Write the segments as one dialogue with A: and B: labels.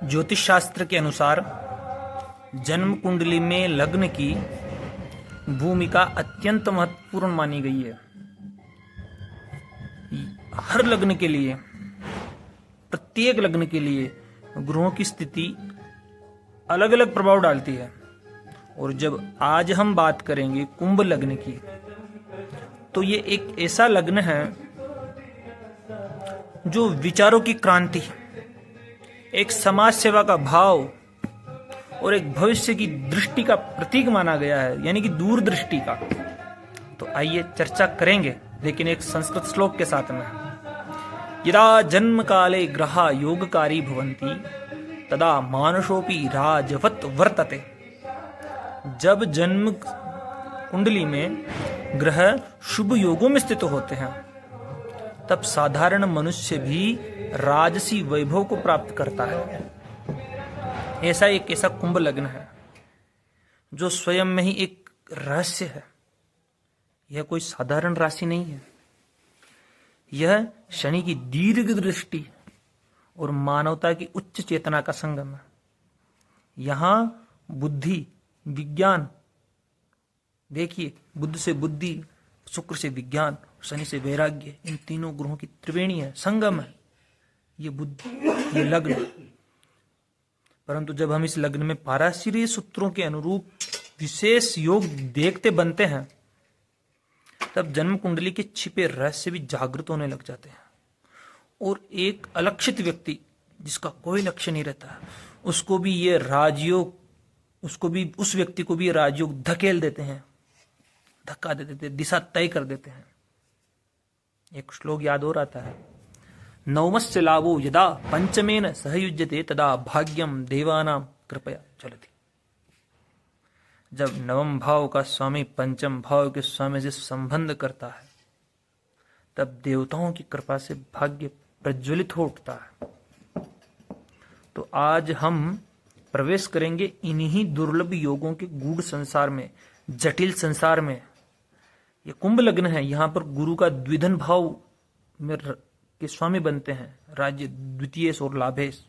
A: ज्योतिष शास्त्र के अनुसार जन्म कुंडली में लग्न की भूमिका अत्यंत महत्वपूर्ण मानी गई है। हर लग्न के लिए, प्रत्येक लग्न के लिए ग्रहों की स्थिति अलग अलग प्रभाव डालती है। और जब आज हम बात करेंगे कुंभ लग्न की, तो ये एक ऐसा लग्न है जो विचारों की क्रांति, एक समाज सेवा का भाव और एक भविष्य की दृष्टि का प्रतीक माना गया है, यानी कि दूरदृष्टि का। तो आइए चर्चा करेंगे, लेकिन एक संस्कृत श्लोक के साथ में। यदा जन्म काले ग्रहा योगकारी भवन्ति तदा मानुषोपि राजवत वर्तते। जब जन्म कुंडली में ग्रह शुभ योगों में स्थित होते हैं, तब साधारण मनुष्य भी राजसी वैभव को प्राप्त करता है। ऐसा कुंभ लग्न है जो स्वयं में ही एक रहस्य है। यह कोई साधारण राशि नहीं है। यह शनि की दीर्घ दृष्टि और मानवता की उच्च चेतना का संगम है। यहां बुद्धि, विज्ञान, देखिए, बुद्ध से बुद्धि, शुक्र से विज्ञान, शनि से वैराग्य, इन तीनों ग्रहों की त्रिवेणी है, संगम है ये बुद्धि, ये लग्न। परंतु जब हम इस लग्न में पाराशरीय सूत्रों के अनुरूप विशेष योग देखते बनते हैं, तब जन्म कुंडली के छिपे रहस्य भी जागृत होने लग जाते हैं। और एक अलक्षित व्यक्ति जिसका कोई लक्ष्य नहीं रहता, उसको भी ये राजयोग, उस व्यक्ति को भी ये राजयोग धकेल देते हैं, धक्का दे देते, दिशा तय कर देते हैं। एक श्लोक याद हो रहा है, नवमस्य लाभो यदा पंचमेन सहयुज्यते तदा भाग्यम देवानाम कृपया चलति। जब नवम भाव का स्वामी पंचम भाव के स्वामी से संबंध करता है, तब देवताओं की कृपा से भाग्य प्रज्वलित हो उठता है। तो आज हम प्रवेश करेंगे इन्हीं दुर्लभ योगों के गूढ़ संसार में, जटिल संसार में। ये कुंभ लग्न है, यहां पर गुरु का द्विधन भाव में के स्वामी बनते हैं, राज्य द्वितीयेश और लाभेश,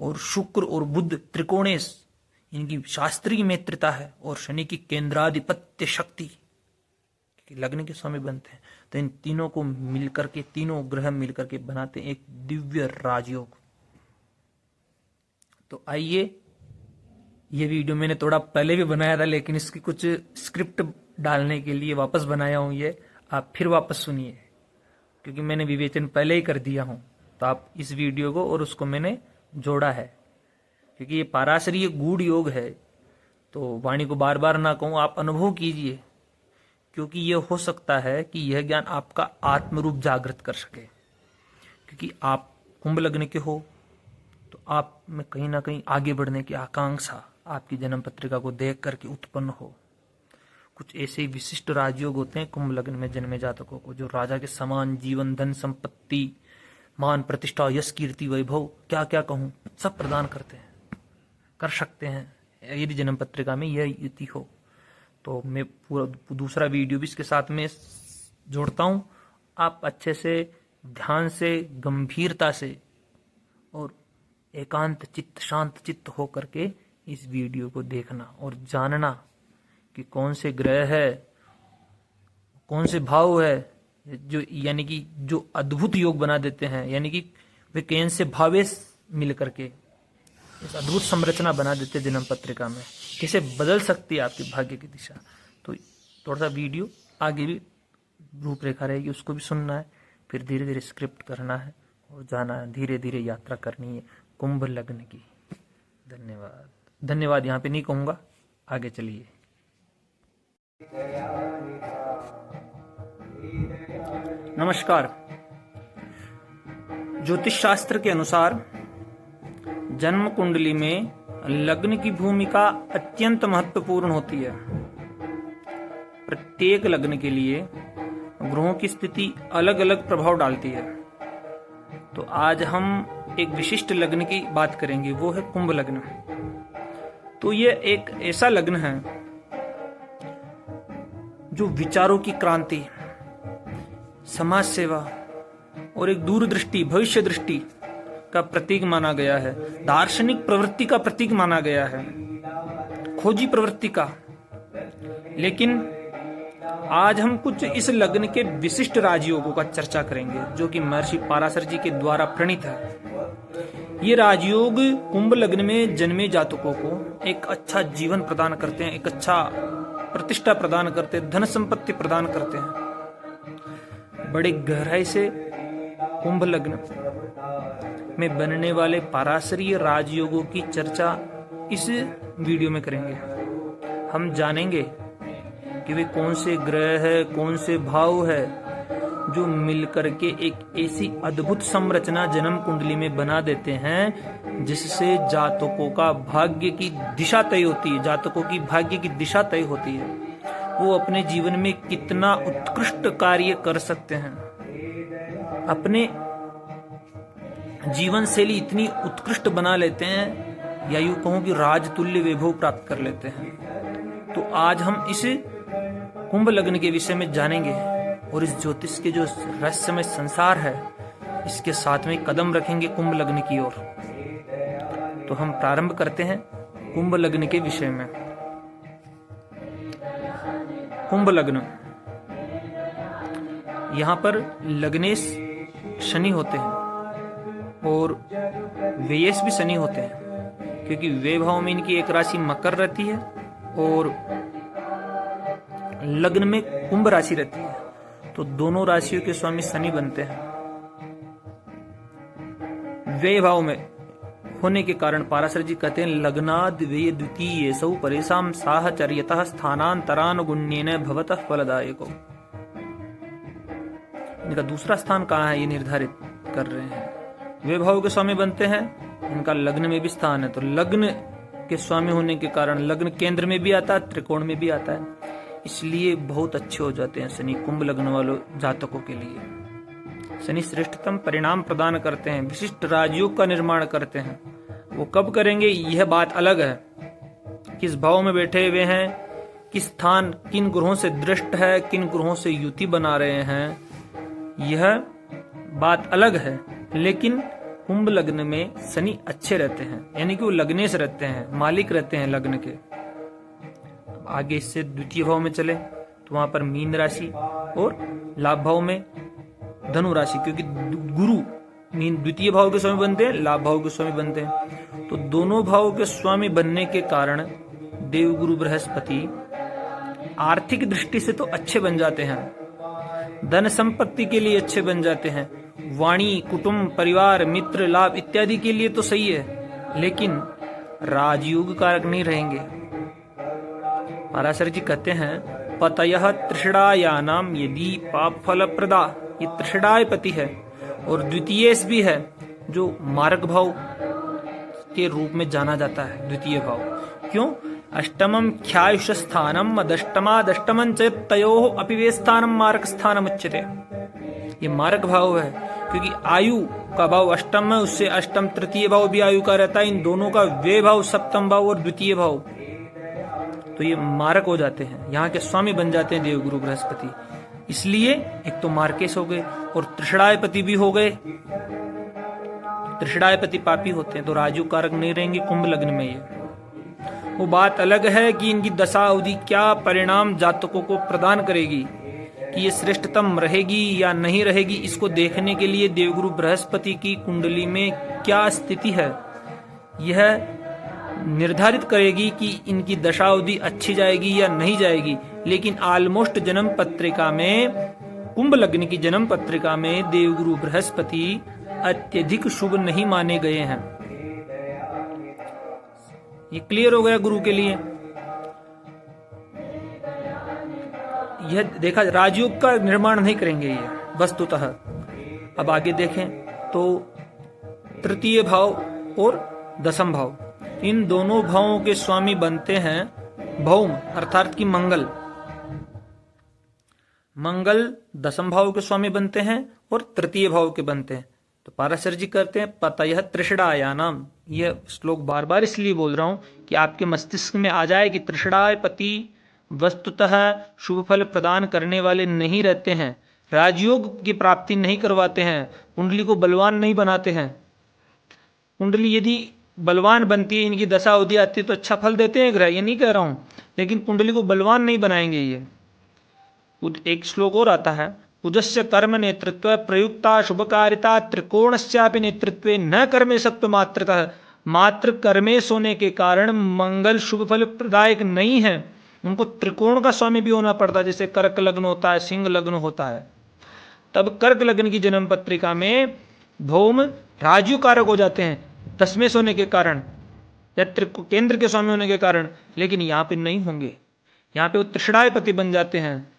A: और शुक्र और बुध त्रिकोणेश, इनकी शास्त्रीय मित्रता है, और शनि की केंद्राधिपत्य शक्ति लग्न के स्वामी बनते हैं। तो इन तीनों को मिलकर के, तीनों ग्रह मिलकर के बनाते हैं एक दिव्य राजयोग। तो आइए, ये वीडियो मैंने थोड़ा पहले भी बनाया था, लेकिन इसकी कुछ स्क्रिप्ट डालने के लिए वापस बनाया हूं। ये आप फिर वापस सुनिए, क्योंकि मैंने विवेचन पहले ही कर दिया हूं। तो आप इस वीडियो को और उसको मैंने जोड़ा है, क्योंकि ये पाराशरीय गूढ़ योग है। तो वाणी को बार बार ना कहूं, आप अनुभव कीजिए, क्योंकि ये हो सकता है कि यह ज्ञान आपका आत्मरूप जागृत कर सके। क्योंकि आप कुंभ लग्न के हो, तो आप में कहीं ना कहीं आगे बढ़ने की आकांक्षा आपकी जन्म पत्रिका को देख करके उत्पन्न हो। कुछ ऐसे विशिष्ट राजयोग होते हैं कुंभ लग्न में जन्मे जातकों को, जो राजा के समान जीवन, धन, संपत्ति, मान, प्रतिष्ठा, यश, कीर्ति, वैभव, क्या क्या कहूं, सब प्रदान करते हैं, कर सकते हैं, यदि जन्म पत्रिका में यह युति हो। तो मैं पूरा दूसरा वीडियो भी इसके साथ में जोड़ता हूं। आप अच्छे से, ध्यान से, गंभीरता से और एकांत चित्त, शांत चित्त होकर के इस वीडियो को देखना और जानना कि कौन से ग्रह है, कौन से भाव है, जो यानी कि जो अद्भुत योग बना देते हैं, यानी कि वे कौन से भावेश मिल करके इस अद्भुत संरचना बना देते हैं जन्म पत्रिका में, कैसे बदल सकती है आपके भाग्य की दिशा। तो थोड़ा सा वीडियो आगे भी रूपरेखा रहेगी, उसको भी सुनना है, फिर धीरे धीरे स्क्रिप्ट करना है और जाना है, धीरे धीरे यात्रा करनी है कुंभ लग्न की। धन्यवाद। धन्यवाद यहाँ पे नहीं कहूंगा, आगे चलिए। नमस्कार। ज्योतिष शास्त्र के अनुसार जन्म कुंडली में लग्न की भूमिका अत्यंत महत्वपूर्ण होती है। प्रत्येक लग्न के लिए ग्रहों की स्थिति अलग अलग प्रभाव डालती है। तो आज हम एक विशिष्ट लग्न की बात करेंगे, वो है कुंभ लग्न। तो ये एक ऐसा लग्न है जो विचारों की क्रांति, समाज सेवा और एक दूरदृष्टि, भविष्य दृष्टि का प्रतीक माना गया है, दार्शनिक प्रवृत्ति का प्रतीक माना गया है, खोजी प्रवृत्ति का। लेकिन आज हम कुछ इस लग्न के विशिष्ट राजयोगों का चर्चा करेंगे, जो कि महर्षि पाराशर जी के द्वारा प्रणीत है। ये राजयोग कुंभ लग्न में जन्मे जातकों को एक अच्छा जीवन प्रदान करते हैं, एक अच्छा प्रतिष्ठा प्रदान करते हैं, धन संपत्ति प्रदान करते हैं। बड़े गहराई से कुंभ लग्न में बनने वाले पाराशरीय राजयोगों की चर्चा इस वीडियो में करेंगे। हम जानेंगे कि वे कौन से ग्रह है, कौन से भाव है, जो मिलकर के एक ऐसी अद्भुत संरचना जन्म कुंडली में बना देते हैं जिससे जातकों का भाग्य की दिशा तय होती है, जातकों की भाग्य की दिशा तय होती है। वो अपने जीवन में कितना उत्कृष्ट कार्य कर सकते हैं, अपने जीवन शैली इतनी उत्कृष्ट बना लेते हैं, या यूं कहूं कि राजतुल्य वैभव प्राप्त कर लेते हैं। तो आज हम इस कुंभ लग्न के विषय में जानेंगे और इस ज्योतिष के जो रहस्यमय संसार है, इसके साथ में कदम रखेंगे कुंभ लग्न की ओर। तो हम प्रारंभ करते हैं कुंभ लग्न के विषय में। कुंभ लग्न, यहां पर लग्नेश शनि होते हैं और व्ययेश भी शनि होते हैं, क्योंकि व्यय भाव में इनकी एक राशि मकर रहती है और लग्न में कुंभ राशि रहती है। तो दोनों राशियों के स्वामी शनि बनते हैं। व्यय भाव में होने के कारण पाराशर जी कहते हैं लग्नाद व्यय द्वितीय सौ परेशान साहचर्यतः स्थानांतरानुगुण्येन भवतः फलदायको। इनका दूसरा स्थान कहाँ है ये निर्धारित कर रहे हैं। व्यय भाव के स्वामी बनते हैं, इनका लग्न में भी स्थान है। तो लग्न के स्वामी होने के कारण लग्न केंद्र में भी आता है, त्रिकोण में भी आता है, इसलिए बहुत अच्छे हो जाते हैं शनि कुंभ लग्न वालों जातकों के लिए। शनि श्रेष्ठतम परिणाम प्रदान करते हैं, विशिष्ट राजयोग का निर्माण करते हैं। वो कब करेंगे यह बात अलग है, किस भाव में बैठे हुए हैं, किस स्थान किन ग्रहों से दृष्ट है, किन ग्रहों से युति बना रहे हैं, यह बात अलग है। लेकिन कुंभ लग्न में शनि अच्छे रहते हैं, यानी कि वो लग्नेश रहते हैं, मालिक रहते हैं लग्न के। आगे इससे द्वितीय भाव में चले तो वहां पर मीन राशि और लाभ भाव में धनु राशि, क्योंकि गुरु मीन द्वितीय भाव के स्वामी बनते हैं, लाभ भाव के स्वामी बनते हैं। तो दोनों भाव के स्वामी बनने के कारण देवगुरु बृहस्पति आर्थिक दृष्टि से तो अच्छे बन जाते हैं, धन संपत्ति के लिए अच्छे बन जाते हैं, वाणी कुटुंब परिवार मित्र लाभ इत्यादि के लिए तो सही है, लेकिन राजयोग कारक नहीं रहेंगे। पाराशर जी कहते हैं पतयः त्रिषडायानाम यदि पाप फल प्रदा, ये त्रिषडाय पति है और द्वितीय भी है, जो मार्ग भाव के रूप में जाना जाता है। द्वितीय भाव क्यों? अष्टमम ख्यायुष स्थानम अदष्टमादष्टमं च तयोः अपिवेस्थानम मार्ग स्थानम उच्यते। ये मार्ग भाव है, क्योंकि आयु का भाव अष्टम है, उससे अष्टम तृतीय भाव भी आयु का रहता है। इन दोनों का व्यय भाव सप्तम भाव और द्वितीय भाव, तो ये मारक हो जाते हैं, यहाँ के स्वामी बन जाते हैं देवगुरु बृहस्पति। इसलिए एक तो मार्केश हो गए और त्रिषडायपति भी हो गए। त्रिषडायपति पापी होते हैं तो राजयोग कारक नहीं रहेंगे कुंभ लग्न में। ये वो बात अलग है कि इनकी दशा अवधि क्या परिणाम जातकों को प्रदान करेगी, कि ये श्रेष्ठतम रहेगी या नहीं रहेगी। इसको देखने के लिए देवगुरु बृहस्पति की कुंडली में क्या स्थिति है यह निर्धारित करेगी कि इनकी दशावधि अच्छी जाएगी या नहीं जाएगी। लेकिन ऑलमोस्ट जन्म पत्रिका में, कुंभ लग्न की जन्म पत्रिका में देवगुरु बृहस्पति अत्यधिक शुभ नहीं माने गए हैं। ये क्लियर हो गया गुरु के लिए। यह देखा, राजयोग का निर्माण नहीं करेंगे ये वस्तुतः। अब आगे देखें तो तृतीय भाव और दशम भाव, इन दोनों भावों के स्वामी बनते हैं भौम, अर्थात कि मंगल। मंगल दशम भाव के स्वामी बनते हैं और तृतीय भाव के बनते हैं। तो पाराशर जी कहते हैं पतयः त्रिषडायानाम। यह श्लोक बार बार इसलिए बोल रहा हूं कि आपके मस्तिष्क में आ जाए कि त्रिषडायपति वस्तुतः शुभ फल प्रदान करने वाले नहीं रहते हैं, राजयोग की प्राप्ति नहीं करवाते हैं, कुंडली को बलवान नहीं बनाते हैं। कुंडली यदि बलवान बनती है, इनकी दशा अवधि आती है तो अच्छा फल देते हैं ग्रह, ये नहीं कह रहा हूं, लेकिन कुंडली को बलवान नहीं बनाएंगे ये। एक श्लोक और आता है, कुजस्य कर्म नेतृत्व प्रयुक्ता शुभकारिता त्रिकोणस्यापि नेतृत्व न कर्मे सत्व मात्रतः। मात्र कर्मेश होने के कारण मंगल शुभ फल प्रदायक नहीं है, उनको त्रिकोण का स्वामी भी होना पड़ता है। जैसे कर्क लग्न होता है, सिंह लग्न होता है, तब कर्क लग्न की जन्म पत्रिका में भौम राजु कारक हो जाते हैं दशमेश होने के कारण या केंद्र के स्वामी होने के कारण, लेकिन यहां पे नहीं होंगे, यहां पे वो तृष्णायपति बन जाते हैं।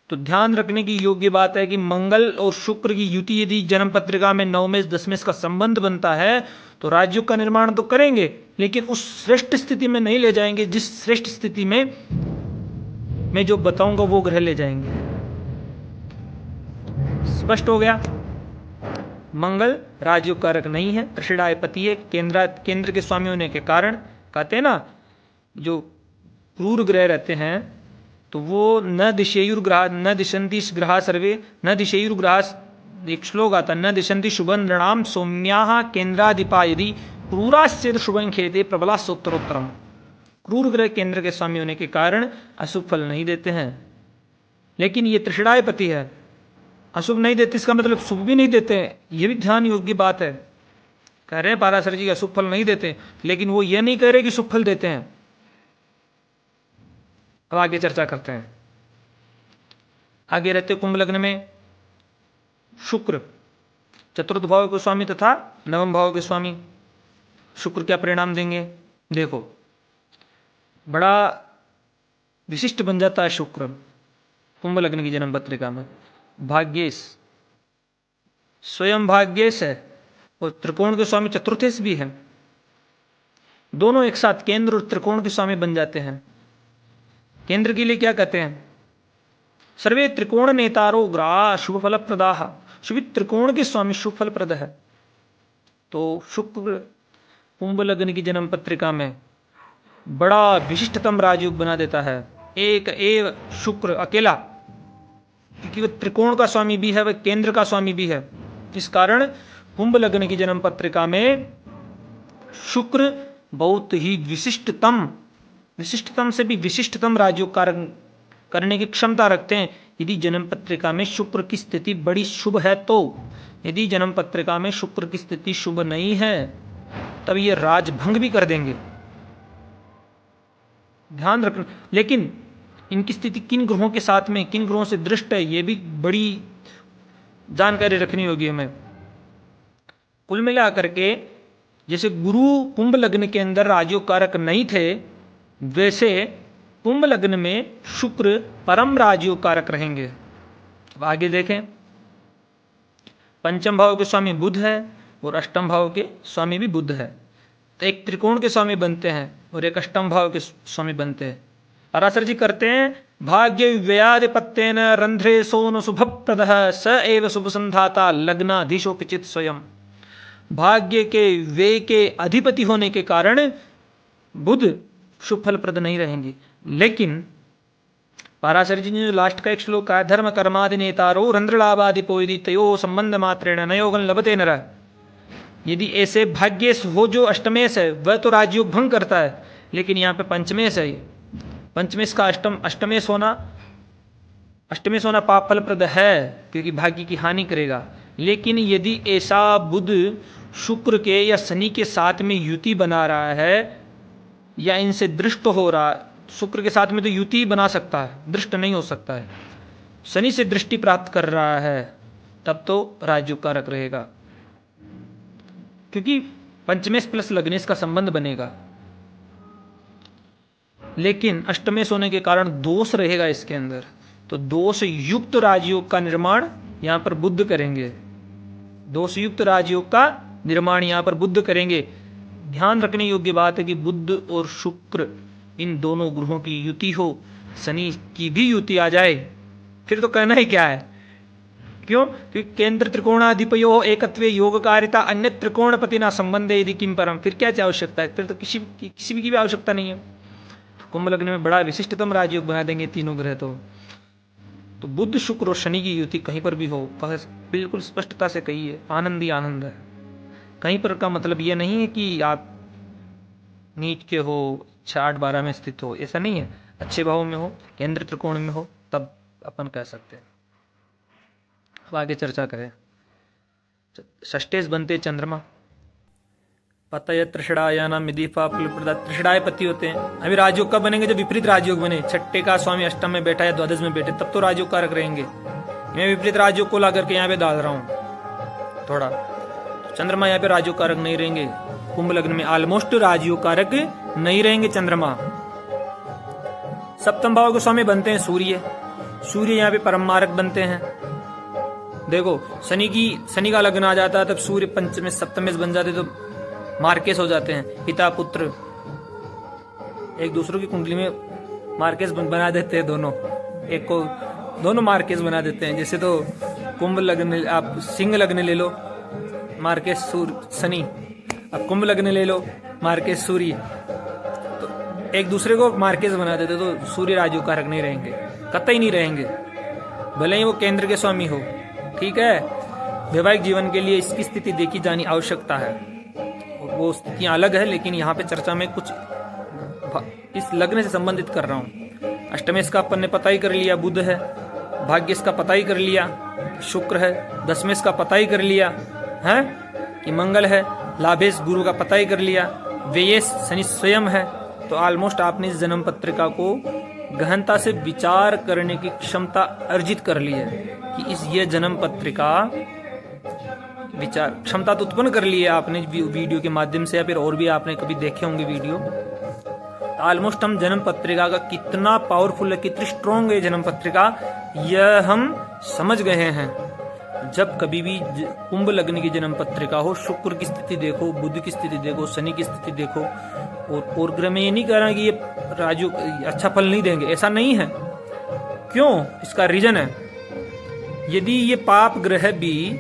A: तो ध्यान रखने की योग्य बात है कि मंगल और शुक्र की युति यदि जन्म पत्रिका में नवमेश दशमेश का संबंध बनता है तो राजयोग का निर्माण तो करेंगे, लेकिन उस श्रेष्ठ स्थिति में नहीं ले जाएंगे जिस श्रेष्ठ स्थिति में मैं जो बताऊंगा वो ग्रह ले जाएंगे। स्पष्ट हो गया? मंगल राजयोग कारक नहीं है, तृषिणायपति है, केंद्र के स्वामी होने के कारण। कहते हैं ना, जो क्रूर ग्रह रहते हैं तो वो न दिशेयुर्ग्रहा न दिशंति ग्रहा सर्वे न दिशेयुर्ग्रहा, एक श्लोक आता, न दिशंति शुभं नृणाम सौम्याः केंद्राधिपा यदि क्रूराश्चेद शुभं खेते प्रबलास्तोत्तरोत्तरम। क्रूर ग्रह केंद्र के स्वामी होने के कारण अशुभ फल नहीं देते हैं, लेकिन ये तृषिणायपति है, अशुभ नहीं देते इसका मतलब शुभ भी नहीं देते हैं, ये भी ध्यान योग्य बात है। कह रहे हैं पाराशर जी अशुभ फल नहीं देते, लेकिन वो ये नहीं कह रहे कि शुभ फल देते हैं। अब आगे चर्चा करते हैं। आगे रहते कुंभ लग्न में शुक्र, चतुर्थ भाव के स्वामी तथा नवम भाव के स्वामी। शुक्र क्या परिणाम देंगे? देखो, बड़ा विशिष्ट बन जाता है शुक्र कुंभ लग्न की जन्म पत्रिका में। भाग्येश, स्वयं भाग्येश है और त्रिकोण के स्वामी चतुर्थेश भी है, दोनों एक साथ केंद्र और त्रिकोण के स्वामी बन जाते हैं। केंद्र के लिए क्या कहते हैं? सर्वे त्रिकोण नेतारो ग्रहा शुभ फल प्रदाह, शुभ त्रिकोण के स्वामी शुभ फल प्रद है। तो शुक्र कुंभ लग्न की जन्म पत्रिका में बड़ा विशिष्टतम राजयोग बना देता है, एक एव शुक्र अकेला, क्योंकि वह त्रिकोण का स्वामी भी है, वह केंद्र का स्वामी भी है। इस कारण कुंभ लग्न की जन्म पत्रिका में शुक्र बहुत ही विशिष्टतम से भी विशिष्टतम राजयोग करने की क्षमता रखते हैं, यदि जन्म पत्रिका में शुक्र की स्थिति बड़ी शुभ है तो। यदि जन्म पत्रिका में शुक्र की स्थिति शुभ नहीं है तब ये राजभंग भी कर देंगे, ध्यान रखना। लेकिन इनकी स्थिति किन ग्रहों के साथ में, किन ग्रहों से दृष्ट है, ये भी बड़ी जानकारी रखनी होगी हमें। कुल मिलाकर के जैसे गुरु कुंभ लग्न के अंदर राजयोग कारक नहीं थे, वैसे कुंभ लग्न में शुक्र परम राजयोग कारक रहेंगे। अब आगे देखें, पंचम भाव के स्वामी बुध है और अष्टम भाव के स्वामी भी बुध है, तो एक त्रिकोण के स्वामी बनते हैं और एक अष्टम भाव के स्वामी बनते हैं। पराशर जी करते हैं, भाग्य व्ययाधिपत्येन रंध्रे सोन शुभ प्रदः स एव शुभ संधाता लग्नाधीशोपिचित स्वयं। भाग्य के व्यय के अधिपति होने के कारण बुध शुभ फल प्रद नहीं रहेंगे। लेकिन पाराशर जी ने जो लास्ट का एक श्लोक है, धर्म कर्मादि नेतारो रंध्रलाभाधिपो यदि तयो संबंध मात्रेण नयोगन लभते नरः, यदि ऐसे भाग्येश हो जो अष्टमेश है वह तो राजयोग भंग करता है, लेकिन यहाँ पे पंचमेश है, पंचमेश का अष्टमेश होना पाप फलप्रद है क्योंकि भाग्य की हानि करेगा। लेकिन यदि ऐसा बुध शुक्र के या शनि के साथ में युति बना रहा है या इनसे दृष्ट हो रहा, शुक्र के साथ में तो युति बना सकता है, दृष्ट नहीं हो सकता है, शनि से दृष्टि प्राप्त कर रहा है, तब तो राजयोग कारक रहेगा, क्योंकि पंचमेश प्लस लग्नेश का संबंध बनेगा। लेकिन अष्टमेश होने के कारण दोष रहेगा इसके अंदर, तो दोष युक्त राजयोग का निर्माण यहां पर बुध करेंगे, दोष युक्त राजयोग का निर्माण यहां पर बुध करेंगे। ध्यान रखने योग्य बात है कि बुध और शुक्र इन दोनों ग्रहों की युति हो, शनि की भी युति आ जाए, फिर तो कहना ही क्या है। क्यों? क्योंकि केंद्र त्रिकोणाधिपयो एकत्वे योगकारिता अन्य त्रिकोणपति ना संबंधे यदि किम परम, फिर क्या आवश्यकता है, फिर तो किसी की भी आवश्यकता नहीं है। कुंभ लग्न में बड़ा विशिष्टतम राजयोग बना देंगे तीनों ग्रह। तो बुध शुक्र और शनि की युति कहीं पर भी हो, बिल्कुल स्पष्टता से कही है, आनंद ही आनंद है। कहीं पर का मतलब ये नहीं है कि आप नीच के हो, 6-8-12 में स्थित हो, ऐसा नहीं है। अच्छे भाव में हो, केंद्र त्रिकोण में हो, तब अपन कह सकते हैं। अब आगे चर्चा करें। षष्ठेश बनते चंद्रमा, पतय त्रिषडायाना मिदीफा प्रदा, त्रिषडाय पति होते हैं। अभी राजयोग कब बनेंगे? जब विपरीत राजयोग बने, छठे का स्वामी अष्टम में बैठा या द्वादश में बैठे, तब तो राजयोग कारक रहेंगे। मैं विपरीत राजयोग को ला करके यहाँ पे डाल रहा हूँ थोड़ा। चंद्रमा यहाँ पे राजयोग कारक नहीं रहेंगे। कुंभ लग्न में ऑलमोस्ट राजयोग कारक नहीं रहेंगे चंद्रमा। सप्तम भाव के स्वामी बनते हैं सूर्य। सूर्य यहाँ पे परम मारक बनते हैं। देखो शनि का लग्न आ जाता है, तब सूर्य पंचमेश सप्तमेश बन जाते, तो मार्केस हो जाते हैं। पिता पुत्र एक दूसरों की कुंडली में मार्केस बना देते हैं, दोनों मार्केस बना देते हैं। जैसे तो कुंभ लग्न, आप सिंह लग्न ले लो, मार्केस शनि। अब कुंभ लग्न ले लो, मार्केस सूर्य, तो एक दूसरे को मार्केस बना देते, तो सूर्य राजयोग कारक नहीं रहेंगे, कतई नहीं रहेंगे, भले ही वो केंद्र के स्वामी हो। ठीक है, वैवाहिक जीवन के लिए इसकी स्थिति देखी जानी आवश्यकता है। वो स्थितियां अलग है, लेकिन यहाँ पे चर्चा में कुछ इस लग्न से संबंधित कर रहा हूँ। अष्टमेश का अपन ने पता ही कर लिया, बुध है। भाग्येश का पता ही कर लिया, शुक्र है। दशमेश का पता ही कर लिया है कि मंगल है। लाभेश गुरु का पता ही कर लिया। व्ययेश शनि स्वयं है। तो ऑलमोस्ट आपने इस जन्म पत्रिका को गहनता से विचार करने की क्षमता अर्जित कर ली है कि ये जन्म पत्रिका विचार क्षमता तो उत्पन्न कर ली है आपने वीडियो के माध्यम से, या फिर और भी आपने कभी देखे होंगे वीडियो। ऑलमोस्ट हम जन्म पत्रिका का कितना पावरफुल है, कितनी स्ट्रॉन्ग है जन्म पत्रिका, यह हम समझ गए हैं। जब कभी भी कुंभ लग्न की जन्म पत्रिका हो, शुक्र की स्थिति देखो, बुध की स्थिति देखो, शनि की स्थिति देखो, और ग्रह में ये नहीं कह रहा कि ये राजयोग अच्छा फल नहीं देंगे, ऐसा नहीं है। क्यों? इसका रीजन है, यदि ये पाप ग्रह भी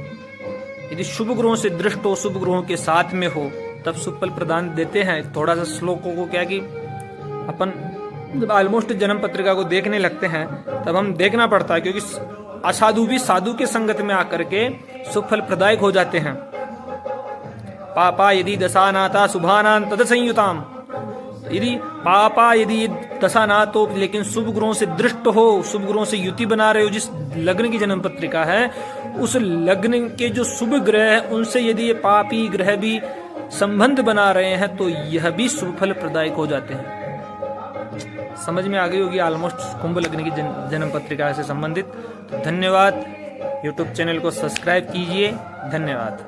A: यदि शुभ ग्रहों से दृष्ट हो, शुभ ग्रहों के साथ में हो, तब शुभ फल प्रदान देते हैं। थोड़ा सा श्लोकों को क्या कि अपन जब ऑलमोस्ट जन्म पत्रिका को देखने लगते हैं, तब हम देखना पड़ता है, क्योंकि असाधु भी साधु के संगत में आकर के शुभ फल प्रदायक हो जाते हैं। पापा यदि दशानाता शुभानां तद संयुताम, यदि पापा यदि दशा ना तो, लेकिन शुभ ग्रहों से दृष्ट हो, शुभ ग्रहों से युति बना रहे हो, जिस लग्न की जन्म पत्रिका है, उस लग्न के जो शुभ ग्रह है, उनसे यदि ये पापी ग्रह भी संबंध बना रहे हैं, तो यह भी शुभ फल प्रदायक हो जाते हैं। समझ में आ गई होगी ऑलमोस्ट कुंभ लग्न की जन्म पत्रिका से संबंधित। धन्यवाद। यूट्यूब चैनल को सब्सक्राइब कीजिए। धन्यवाद।